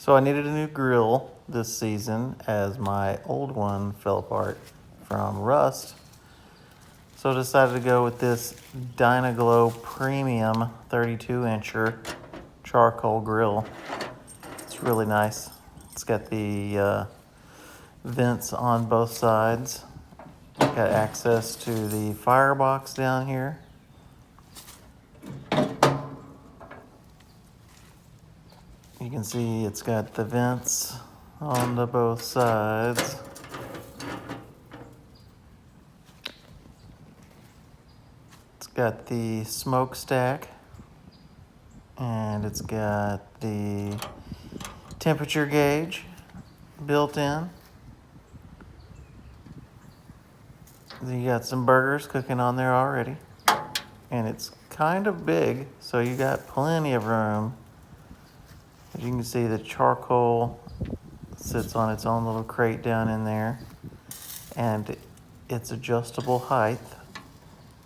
So I needed a new grill this season as my old one fell apart from rust. So I decided to go with this Dynaglo Premium 32-incher charcoal grill. It's really nice. It's got the vents on both sides. Got access to the firebox down here. You can see it's got the vents on the both sides. It's got the smokestack, and it's got the temperature gauge built in. You got some burgers cooking on there already, and it's kind of big, so you got plenty of room. As you can see, the charcoal sits on its own little crate down in there, and it's adjustable height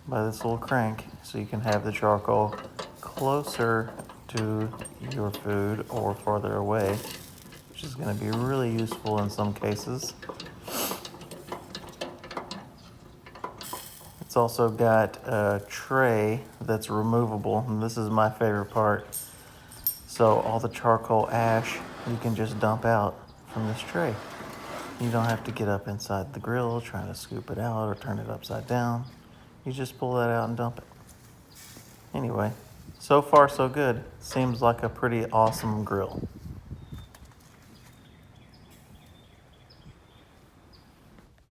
by this little crank, so you can have the charcoal closer to your food or farther away, which is going to be really useful in some cases. It's also got a tray that's removable, and this is my favorite part. So all the charcoal ash you can just dump out from this tray. You don't have to get up inside the grill trying to scoop it out or turn it upside down. You just pull that out and dump it. Anyway, so far so good. Seems like a pretty awesome grill.